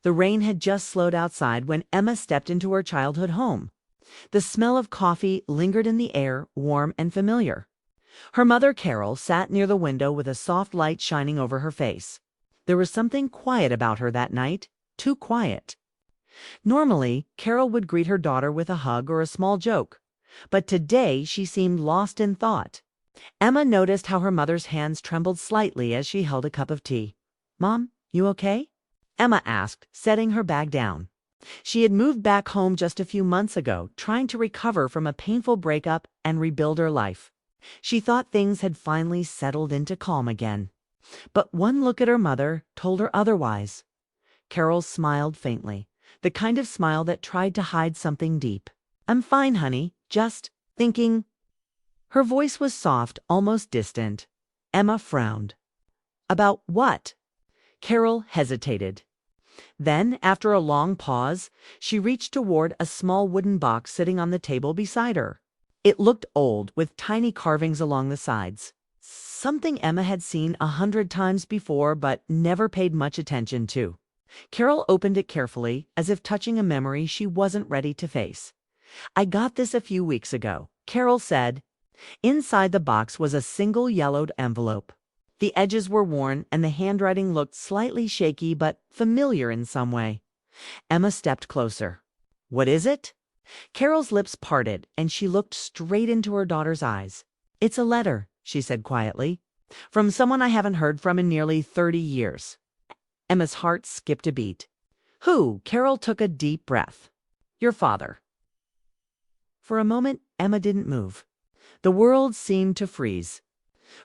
The rain had just slowed outside when Emma stepped into her childhood home. The smell of coffee lingered in the air, warm and familiar. Her mother, Carol, sat near the window with a soft light shining over her face. There was something quiet about her that night, too quiet. Normally, Carol would greet her daughter with a hug or a small joke, but today she seemed lost in thought. Emma noticed how her mother's hands trembled slightly as she held a cup of tea. "Mom, you okay?" Emma asked, setting her bag down. She had moved back home just a few months ago, trying to recover from a painful breakup and rebuild her life. She thought things had finally settled into calm again. But one look at her mother told her otherwise. Carol smiled faintly, the kind of smile that tried to hide something deep. "I'm fine, honey, just thinking." Her voice was soft, almost distant. Emma frowned. "About what?" Carol hesitated. Then, after a long pause, she reached toward a small wooden box sitting on the table beside her. It looked old, with tiny carvings along the sides. Something Emma had seen 100 times before but never paid much attention to. Carol opened it carefully, as if touching a memory she wasn't ready to face. "I got this a few weeks ago," Carol said. Inside the box was a single yellowed envelope. The edges were worn and the handwriting looked slightly shaky but familiar in some way. Emma stepped closer. "What is it?" Carol's lips parted and she looked straight into her daughter's eyes. "It's a letter," she said quietly, "from someone I haven't heard from in nearly 30 years. Emma's heart skipped a beat. "Who?" Carol took a deep breath. "Your father." For a moment, Emma didn't move. The world seemed to freeze.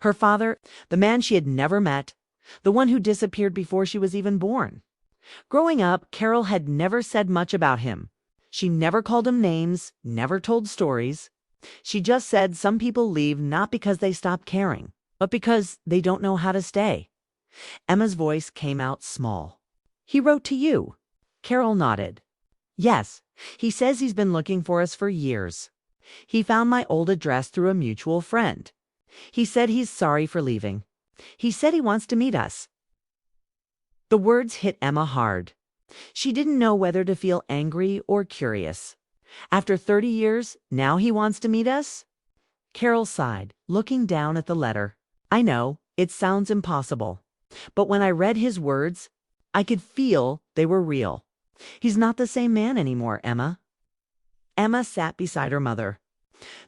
Her father, the man she had never met, the one who disappeared before she was even born. Growing up, Carol had never said much about him. She never called him names, never told stories. She just said some people leave not because they stop caring, but because they don't know how to stay. Emma's voice came out small. "He wrote to you." Carol nodded. "Yes, he says he's been looking for us for years. He found my old address through a mutual friend. He said he's sorry for leaving. He said he wants to meet us." The words hit Emma hard. She didn't know whether to feel angry or curious. After 30 years, now he wants to meet us? Carol sighed, looking down at the letter. "I know, it sounds impossible. But when I read his words, I could feel they were real. He's not the same man anymore, Emma." Emma sat beside her mother.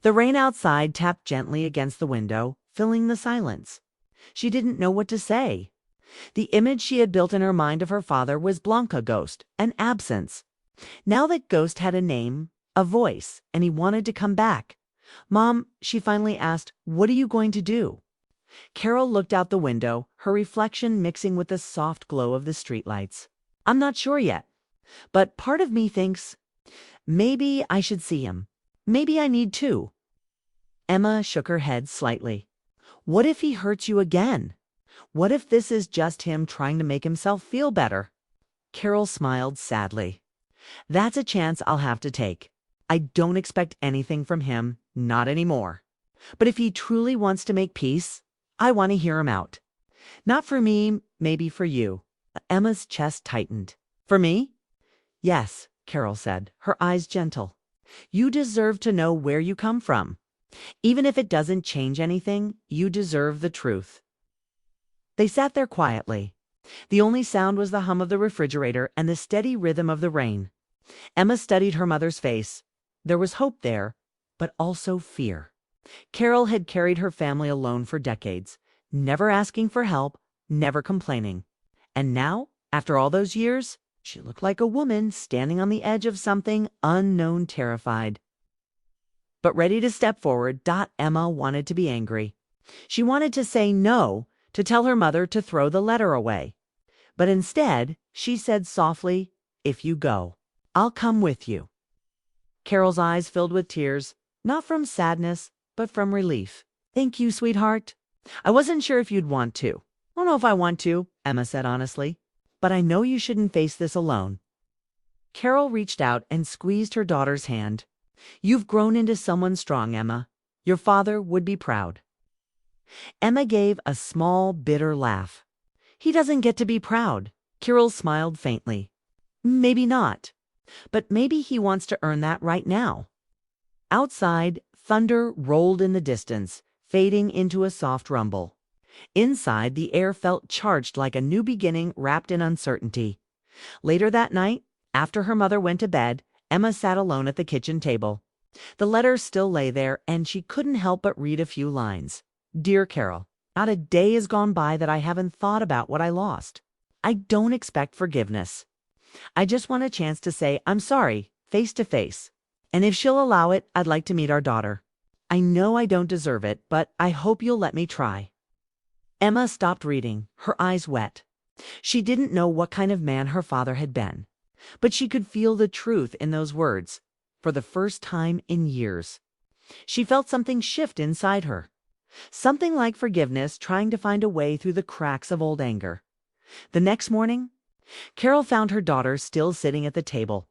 The rain outside tapped gently against the window, filling the silence. She didn't know what to say. The image she had built in her mind of her father was Blanca Ghost, an absence. Now that Ghost had a name, a voice, and he wanted to come back. "Mom," she finally asked, "what are you going to do?" Carol looked out the window, her reflection mixing with the soft glow of the streetlights. "I'm not sure yet, but part of me thinks maybe I should see him. Maybe I need to." Emma shook her head slightly. "What if he hurts you again? What if this is just him trying to make himself feel better?" Carol smiled sadly. "That's a chance I'll have to take. I don't expect anything from him, not anymore. But if he truly wants to make peace, I want to hear him out. Not for me, maybe for you." Emma's chest tightened. "For me?" "Yes," Carol said, her eyes gentle. "You deserve to know where you come from. Even if it doesn't change anything, you deserve the truth." They sat there quietly. The only sound was the hum of the refrigerator and the steady rhythm of the rain. Emma studied her mother's face. There was hope there, but also fear. Carol had carried her family alone for decades, never asking for help, never complaining. And now, after all those years, she looked like a woman standing on the edge of something unknown, terrified. But ready to step forward, Emma wanted to be angry. She wanted to say no, to tell her mother to throw the letter away. But instead, she said softly, "If you go, I'll come with you." Carol's eyes filled with tears, not from sadness, but from relief. "Thank you, sweetheart. I wasn't sure if you'd want to." "I don't know if I want to," Emma said honestly. "But I know you shouldn't face this alone." Carol reached out and squeezed her daughter's hand. "You've grown into someone strong, Emma. Your father would be proud." Emma gave a small, bitter laugh. "He doesn't get to be proud." Carol smiled faintly. Maybe not. But maybe he wants to earn that right now. Outside, thunder rolled in the distance, fading into a soft rumble. Inside, the air felt charged like a new beginning wrapped in uncertainty. Later that night, after her mother went to bed, Emma sat alone at the kitchen table. The letter still lay there, and she couldn't help but read a few lines. Dear Carol, not a day has gone by that I haven't thought about what I lost. I don't expect forgiveness. I just want a chance to say I'm sorry, face to face. And if she'll allow it, I'd like to meet our daughter. I know I don't deserve it, but I hope you'll let me try. Emma stopped reading, her eyes wet. She didn't know what kind of man her father had been, but she could feel the truth in those words, for the first time in years. She felt something shift inside her, something like forgiveness trying to find a way through the cracks of old anger. The next morning, Carol found her daughter still sitting at the table.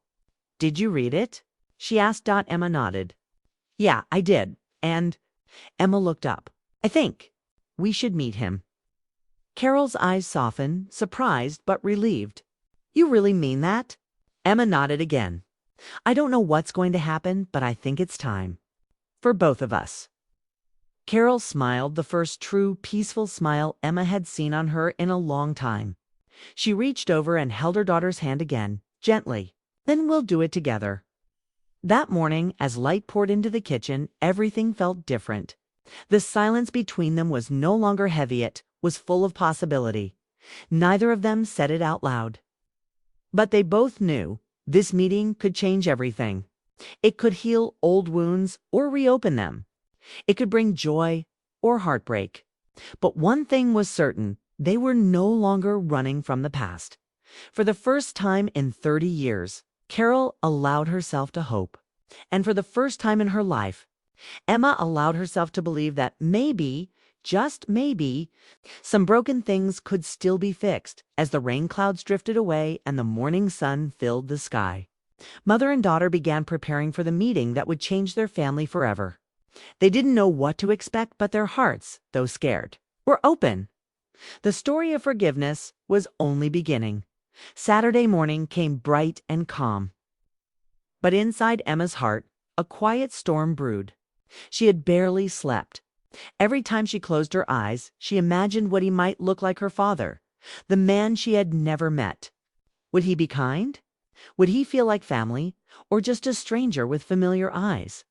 Did you read it? She asked. Emma nodded. Yeah, I did. And Emma looked up. I think we should meet him. Carol's eyes softened, surprised but relieved. You really mean that? Emma nodded again. I don't know what's going to happen, but I think it's time. For both of us. Carol smiled, the first true, peaceful smile Emma had seen on her in a long time. She reached over and held her daughter's hand again, gently. Then we'll do it together. That morning, as light poured into the kitchen, everything felt different. The silence between them was no longer heavy, it was full of possibility. Neither of them said it out loud. But they both knew this meeting could change everything. It could heal old wounds or reopen them. It could bring joy or heartbreak. But one thing was certain, they were no longer running from the past. For the first time in 30 years, Carol allowed herself to hope. And for the first time in her life, Emma allowed herself to believe that maybe, just maybe, some broken things could still be fixed as the rain clouds drifted away and the morning sun filled the sky. Mother and daughter began preparing for the meeting that would change their family forever. They didn't know what to expect, but their hearts, though scared, were open. The story of forgiveness was only beginning. Saturday morning came bright and calm. But inside Emma's heart, a quiet storm brewed. She had barely slept. Every time she closed her eyes, she imagined what he might look like, her father, the man she had never met. Would he be kind? Would he feel like family, or just a stranger with familiar eyes?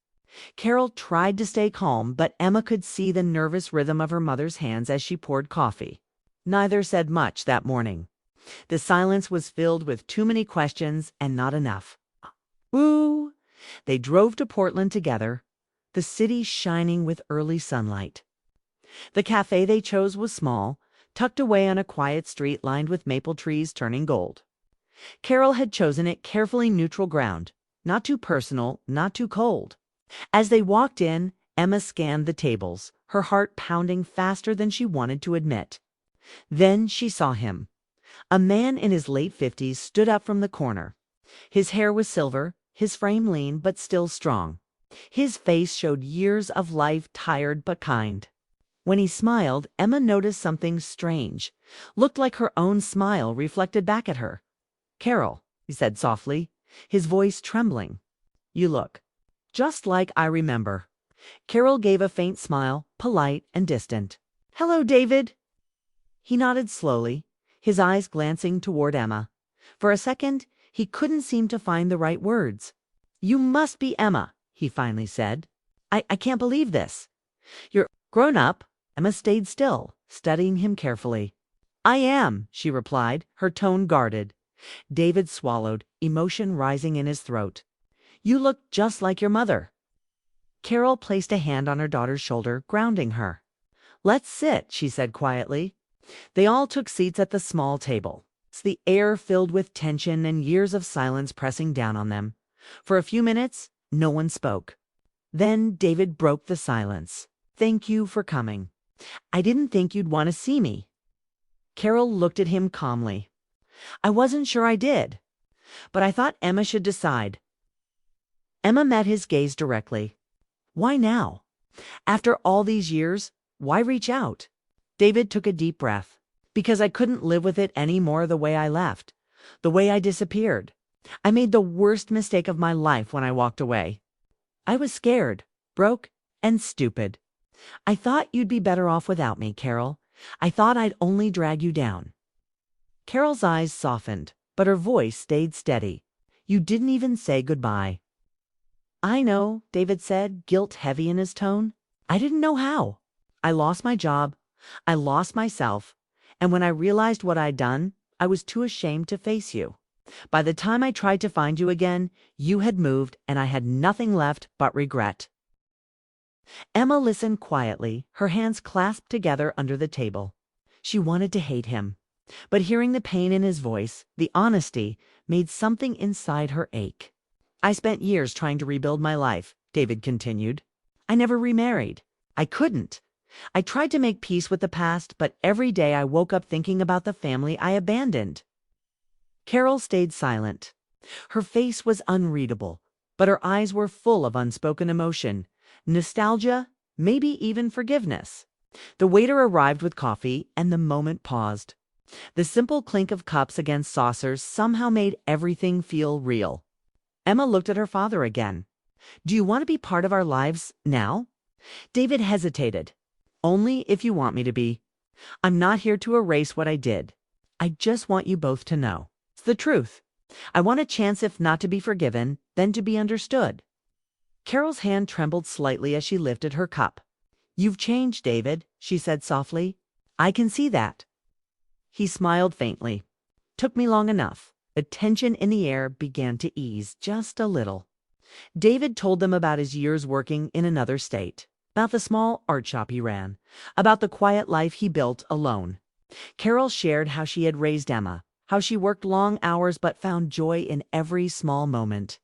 Carol tried to stay calm, but Emma could see the nervous rhythm of her mother's hands as she poured coffee. Neither said much that morning. The silence was filled with too many questions and not enough. Ooh! They drove to Portland together, the city shining with early sunlight. The cafe they chose was small, tucked away on a quiet street lined with maple trees turning gold. Carol had chosen it carefully neutral ground, not too personal, not too cold. As they walked in, Emma scanned the tables, her heart pounding faster than she wanted to admit. Then she saw him. A man in his late 50s stood up from the corner. His hair was silver, his frame lean but still strong. His face showed years of life, tired but kind. When he smiled, Emma noticed something strange. Looked like her own smile reflected back at her. Carol, he said softly, his voice trembling. You look just like I remember. Carol gave a faint smile, polite and distant. Hello, David. He nodded slowly, his eyes glancing toward Emma. For a second, he couldn't seem to find the right words. You must be Emma, he finally said. I can't believe this. You're grown up. Emma stayed still, studying him carefully. I am, she replied, her tone guarded. David swallowed, emotion rising in his throat. You look just like your mother. Carol placed a hand on her daughter's shoulder, grounding her. Let's sit, she said quietly. They all took seats at the small table. The air filled with tension and years of silence pressing down on them. For a few minutes, no one spoke. Then David broke the silence. Thank you for coming. I didn't think you'd want to see me. Carol looked at him calmly. I wasn't sure I did, but I thought Emma should decide. Emma met his gaze directly. Why now? After all these years, why reach out? David took a deep breath. Because I couldn't live with it any more the way I left. The way I disappeared. I made the worst mistake of my life when I walked away. I was scared, broke, and stupid. I thought you'd be better off without me, Carol. I thought I'd only drag you down." Carol's eyes softened, but her voice stayed steady. "You didn't even say goodbye." "I know," David said, guilt heavy in his tone. "I didn't know how. I lost my job. I lost myself. And when I realized what I'd done, I was too ashamed to face you. By the time I tried to find you again, you had moved and I had nothing left but regret." Emma listened quietly, her hands clasped together under the table. She wanted to hate him, but hearing the pain in his voice, the honesty, made something inside her ache. "I spent years trying to rebuild my life," David continued. "I never remarried. I couldn't. I tried to make peace with the past, but every day I woke up thinking about the family I abandoned." Carol stayed silent. Her face was unreadable, but her eyes were full of unspoken emotion, nostalgia, maybe even forgiveness. The waiter arrived with coffee, and the moment paused. The simple clink of cups against saucers somehow made everything feel real. Emma looked at her father again. "Do you want to be part of our lives now?" David hesitated. "Only if you want me to be. I'm not here to erase what I did. I just want you both to know. It's the truth. I want a chance, if not to be forgiven, then to be understood." Carol's hand trembled slightly as she lifted her cup. "You've changed, David," she said softly. "I can see that." He smiled faintly. "Took me long enough." The tension in the air began to ease just a little. David told them about his years working in another state, about the small art shop he ran, about the quiet life he built alone. Carol shared how she had raised Emma, how she worked long hours but found joy in every small moment.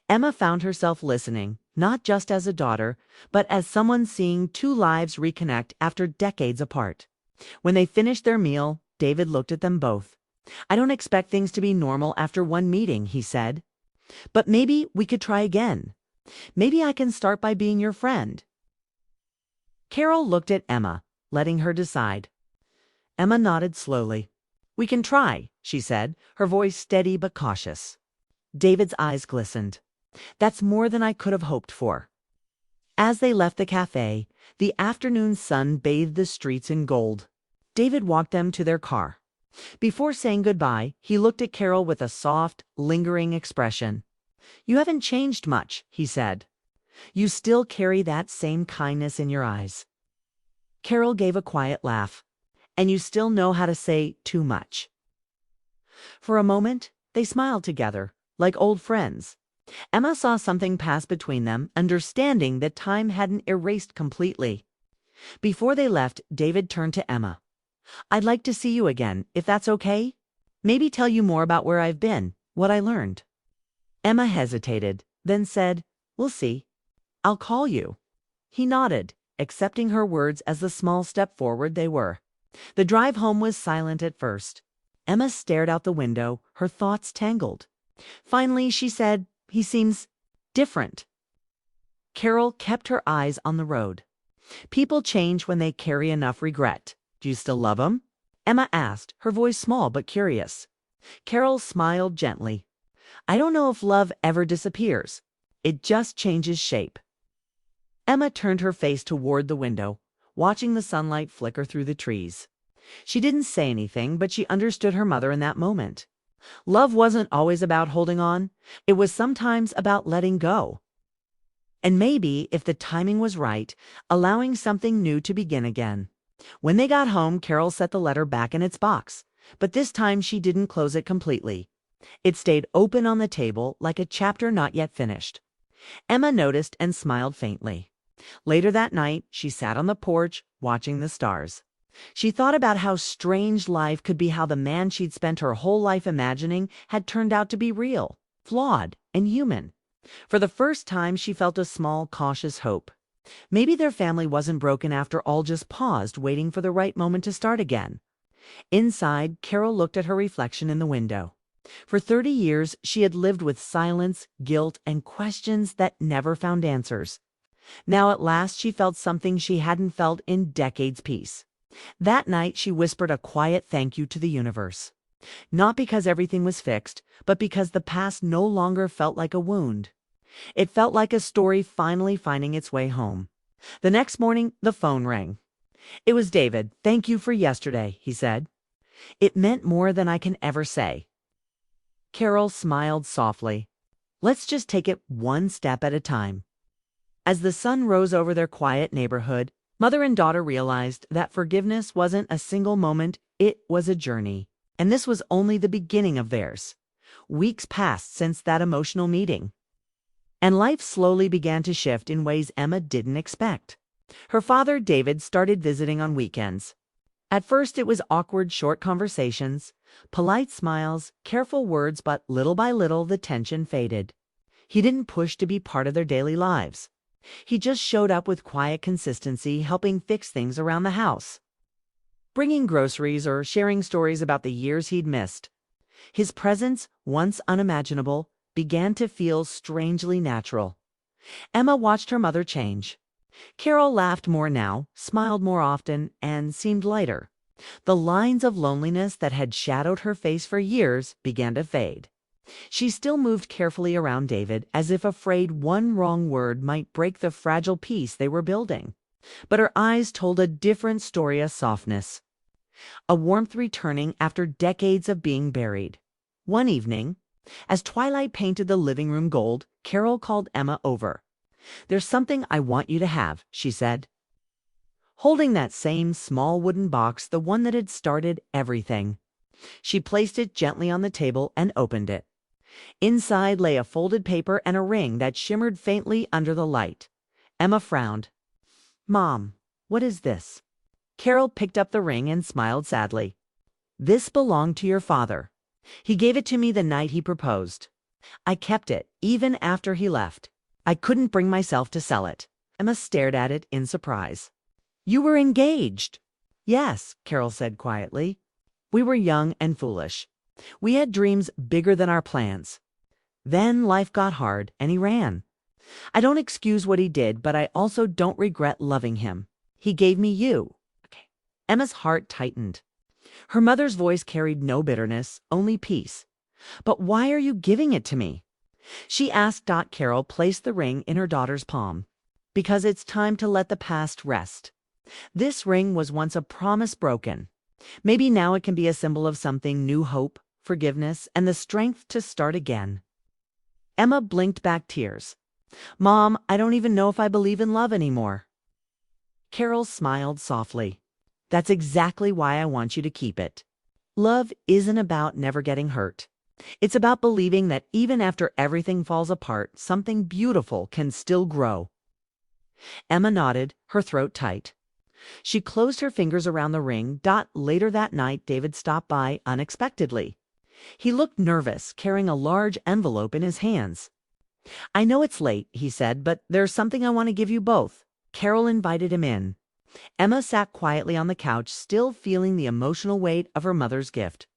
Emma found herself listening, not just as a daughter, but as someone seeing two lives reconnect after decades apart. When they finished their meal, David looked at them both. "I don't expect things to be normal after one meeting," he said. "But maybe we could try again. Maybe I can start by being your friend." Carol looked at Emma, letting her decide. Emma nodded slowly. "We can try," she said, her voice steady but cautious. David's eyes glistened. "That's more than I could have hoped for." As they left the cafe, the afternoon sun bathed the streets in gold. David walked them to their car. Before saying goodbye, he looked at Carol with a soft, lingering expression. "You haven't changed much," he said. "You still carry that same kindness in your eyes." Carol gave a quiet laugh. "And you still know how to say too much." For a moment, they smiled together, like old friends. Emma saw something pass between them, understanding that time hadn't erased completely. Before they left, David turned to Emma. "I'd like to see you again, if that's okay. Maybe tell you more about where I've been, what I learned." Emma hesitated, then said, "We'll see. I'll call you." He nodded, accepting her words as the small step forward they were. The drive home was silent at first. Emma stared out the window, her thoughts tangled. Finally, she said, "He seems different." Carol kept her eyes on the road. "People change when they carry enough regret. Do you still love him?" Emma asked, her voice small but curious. Carol smiled gently. "I don't know if love ever disappears. It just changes shape." Emma turned her face toward the window, watching the sunlight flicker through the trees. She didn't say anything, but she understood her mother in that moment. Love wasn't always about holding on. It was sometimes about letting go. And maybe, if the timing was right, allowing something new to begin again. When they got home, Carol set the letter back in its box, but this time she didn't close it completely. It stayed open on the table like a chapter not yet finished. Emma noticed and smiled faintly. Later that night, she sat on the porch, watching the stars. She thought about how strange life could be, how the man she'd spent her whole life imagining had turned out to be real, flawed, and human. For the first time, she felt a small, cautious hope. Maybe their family wasn't broken after all, just paused, waiting for the right moment to start again. Inside, Carol looked at her reflection in the window. For 30 years, she had lived with silence, guilt, and questions that never found answers. Now at last she felt something she hadn't felt in decades. Peace. That night she whispered a quiet thank you to the universe. Not because everything was fixed, but because the past no longer felt like a wound. It felt like a story finally finding its way home. The next morning, the phone rang. It was David. "Thank you for yesterday," he said. "It meant more than I can ever say." Carol smiled softly. "Let's just take it one step at a time." As the sun rose over their quiet neighborhood, mother and daughter realized that forgiveness wasn't a single moment, it was a journey. And this was only the beginning of theirs. Weeks passed since that emotional meeting. And life slowly began to shift in ways Emma didn't expect. Her father, David, started visiting on weekends. At first, it was awkward, short conversations, polite smiles, careful words, but little by little, the tension faded. He didn't push to be part of their daily lives. He just showed up with quiet consistency, helping fix things around the house, bringing groceries or sharing stories about the years he'd missed. His presence, once unimaginable, began to feel strangely natural. Emma watched her mother change. Carol laughed more now, smiled more often, and seemed lighter. The lines of loneliness that had shadowed her face for years began to fade. She still moved carefully around David, as if afraid one wrong word might break the fragile peace they were building. But her eyes told a different story of softness, a warmth returning after decades of being buried. One evening, as twilight painted the living room gold, Carol called Emma over. "There's something I want you to have," she said, holding that same small wooden box, the one that had started everything. She placed it gently on the table and opened it. Inside lay a folded paper and a ring that shimmered faintly under the light. Emma frowned. "Mom, what is this?" Carol picked up the ring and smiled sadly. "This belonged to your father. He gave it to me the night he proposed. I kept it, even after he left. I couldn't bring myself to sell it." Emma stared at it in surprise. "You were engaged." "Yes," Carol said quietly. "We were young and foolish. We had dreams bigger than our plans. Then life got hard, and he ran. I don't excuse what he did, but I also don't regret loving him. He gave me you." Okay. Emma's heart tightened. Her mother's voice carried no bitterness, only peace. "But why are you giving it to me?" she asked. Carol placed the ring in her daughter's palm. "Because it's time to let the past rest. This ring was once a promise broken. Maybe now it can be a symbol of something new: hope, forgiveness, and the strength to start again." Emma blinked back tears. "Mom, I don't even know if I believe in love anymore." Carol smiled softly. "That's exactly why I want you to keep it. Love isn't about never getting hurt. It's about believing that even after everything falls apart, something beautiful can still grow." Emma nodded, her throat tight. She closed her fingers around the ring. Later that night, David stopped by unexpectedly. He looked nervous, carrying a large envelope in his hands. "I know it's late," he said, "but there's something I want to give you both." Carol invited him in. Emma sat quietly on the couch, still feeling the emotional weight of her mother's gift.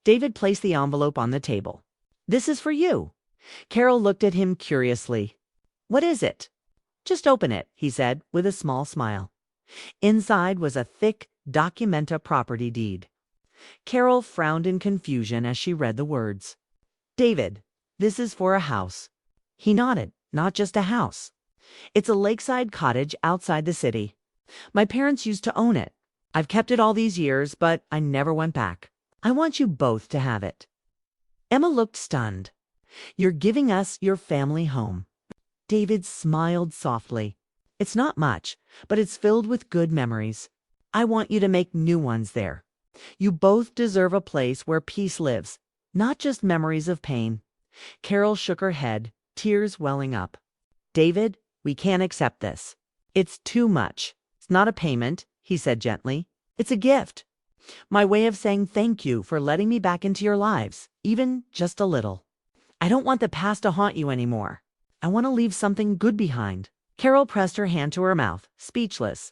David placed the envelope on the table. "This is for you." Carol looked at him curiously. "What is it?" "Just open it," he said, with a small smile. Inside was a thick Documenta property deed. Carol frowned in confusion as she read the words. "David, this is for a house." He nodded. "Not just a house. It's a lakeside cottage outside the city. My parents used to own it. I've kept it all these years, but I never went back. I want you both to have it." Emma looked stunned. "You're giving us your family home." David smiled softly. "It's not much, but it's filled with good memories. I want you to make new ones there. You both deserve a place where peace lives, not just memories of pain." Carol shook her head, tears welling up. "David, we can't accept this. It's too much. It's not a payment," he said gently. "It's a gift. My way of saying thank you for letting me back into your lives, even just a little. I don't want the past to haunt you anymore. I want to leave something good behind." Carol pressed her hand to her mouth, speechless.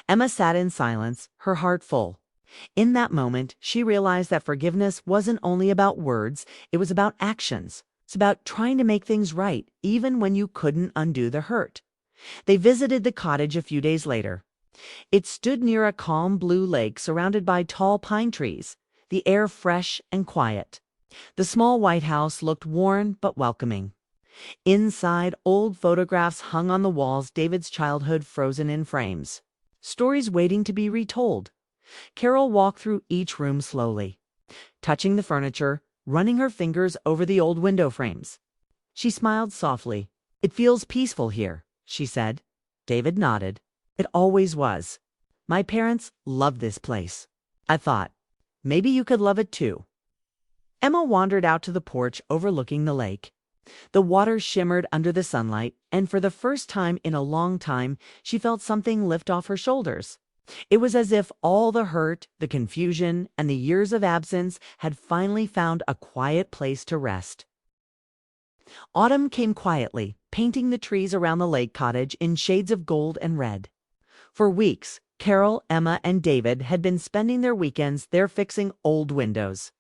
Emma sat in silence, her heart full. In that moment, she realized that forgiveness wasn't only about words, it was about actions. It's about trying to make things right, even when you couldn't undo the hurt. They visited the cottage a few days later. It stood near a calm blue lake surrounded by tall pine trees. the air fresh and quiet. The small white house looked worn but welcoming. Inside, old photographs hung on the walls, David's childhood frozen in frames. Stories waiting to be retold. Carol walked through each room slowly, touching the furniture, running her fingers over the old window frames. She smiled softly. "It feels peaceful here," she said. David nodded. "It always was. My parents loved this place. I thought, maybe you could love it too." Emma wandered out to the porch overlooking the lake. The water shimmered under the sunlight, and for the first time in a long time, she felt something lift off her shoulders. It was as if all the hurt, the confusion, and the years of absence had finally found a quiet place to rest. Autumn came quietly, painting the trees around the lake cottage in shades of gold and red. For weeks, Carol, Emma, and David had been spending their weekends there fixing old windows,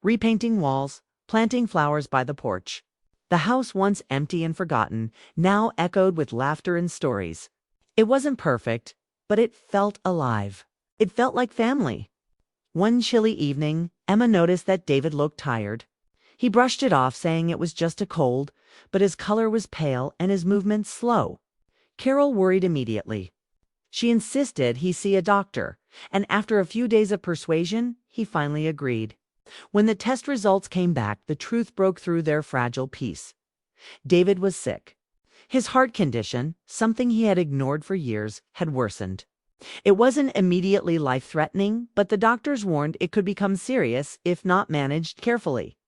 repainting walls, planting flowers by the porch. The house, once empty and forgotten, now echoed with laughter and stories. It wasn't perfect, but it felt alive. It felt like family. One chilly evening, Emma noticed that David looked tired. He brushed it off, saying it was just a cold, but his color was pale and his movements slow. Carol worried immediately. She insisted he see a doctor, and after a few days of persuasion, he finally agreed. When the test results came back, the truth broke through their fragile peace. David was sick. His heart condition, something he had ignored for years, had worsened. It wasn't immediately life-threatening, but the doctors warned it could become serious if not managed carefully.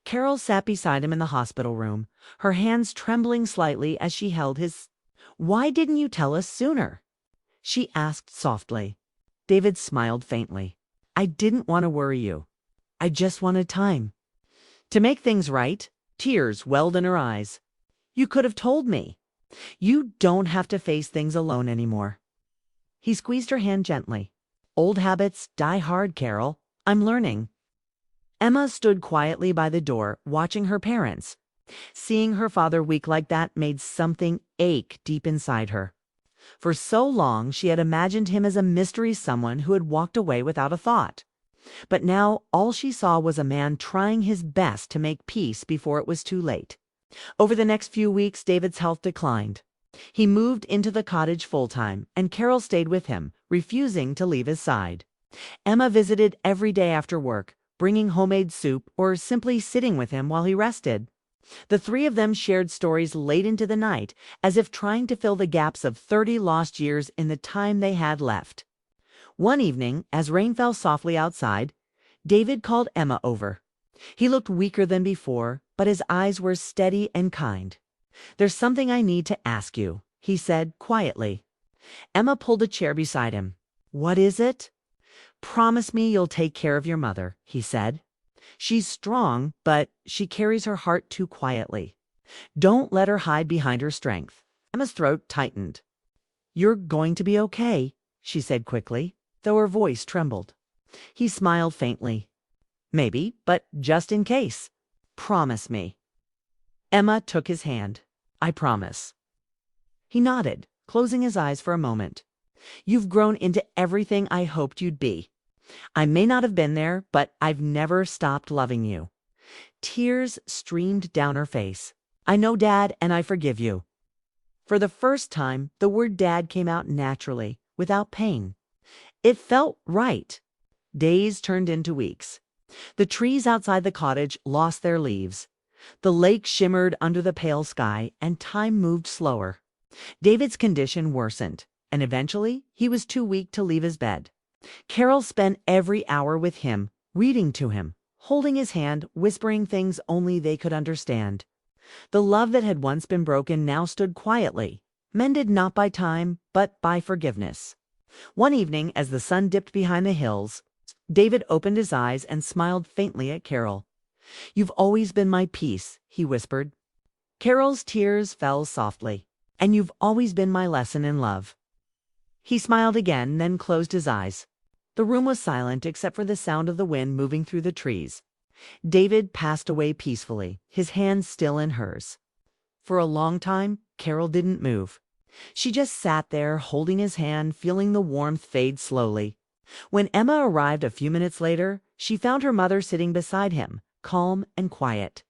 Carol sat beside him in the hospital room, her hands trembling slightly as she held his. "Why didn't you tell us sooner?" she asked softly. David smiled faintly. "I didn't want to worry you. I just wanted time to make things right." Tears welled in her eyes. "You could have told me. You don't have to face things alone anymore." He squeezed her hand gently. "Old habits die hard, Carol. I'm learning." Emma stood quietly by the door, watching her parents. Seeing her father weak like that made something ache deep inside her. For so long, she had imagined him as a mystery someone who had walked away without a thought. But now all she saw was a man trying his best to make peace before it was too late. Over the next few weeks, David's health declined. He moved into the cottage full-time, and Carol stayed with him, refusing to leave his side. Emma visited every day after work, bringing homemade soup or simply sitting with him while he rested. The three of them shared stories late into the night, as if trying to fill the gaps of 30 lost years in the time they had left. One evening, as rain fell softly outside, David called Emma over. He looked weaker than before, but his eyes were steady and kind. "There's something I need to ask you," he said quietly. Emma pulled a chair beside him. "What is it?" "Promise me you'll take care of your mother," he said. "She's strong, but she carries her heart too quietly. Don't let her hide behind her strength." Emma's throat tightened. "You're going to be okay," she said quickly, though her voice trembled. He smiled faintly. "Maybe, but just in case. Promise me." Emma took his hand. "I promise." He nodded, closing his eyes for a moment. "You've grown into everything I hoped you'd be. I may not have been there, but I've never stopped loving you." Tears streamed down her face. "I know, Dad, and I forgive you." For the first time, the word Dad came out naturally, without pain. It felt right. Days turned into weeks. The trees outside the cottage lost their leaves. The lake shimmered under the pale sky, and time moved slower. David's condition worsened, and eventually he was too weak to leave his bed. Carol spent every hour with him, reading to him, holding his hand, whispering things only they could understand. The love that had once been broken now stood quietly, mended not by time, but by forgiveness. One evening, as the sun dipped behind the hills, David opened his eyes and smiled faintly at Carol. "You've always been my peace," he whispered. Carol's tears fell softly. "And you've always been my lesson in love." He smiled again, then closed his eyes. The room was silent except for the sound of the wind moving through the trees. David passed away peacefully, his hand still in hers. For a long time, Carol didn't move. She just sat there, holding his hand, feeling the warmth fade slowly. When Emma arrived a few minutes later, she found her mother sitting beside him, calm and quiet.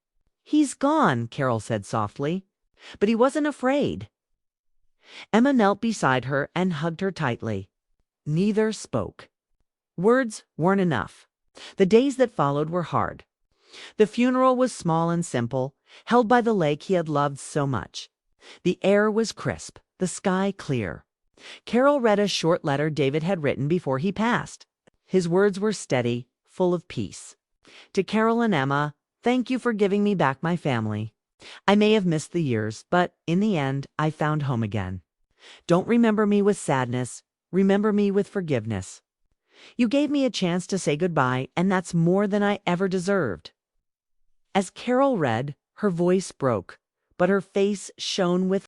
"He's gone," Carol said softly. "But he wasn't afraid." Emma knelt beside her and hugged her tightly. Neither spoke. Words weren't enough. The days that followed were hard. The funeral was small and simple, held by the lake he had loved so much. The air was crisp, the sky clear. Carol read a short letter David had written before he passed. His words were steady, full of peace. To Carol and Emma, "Thank you for giving me back my family. I may have missed the years, but in the end, I found home again. Don't remember me with sadness. Remember me with forgiveness. You gave me a chance to say goodbye, and that's more than I ever deserved." As Carol read, her voice broke, but her face shone with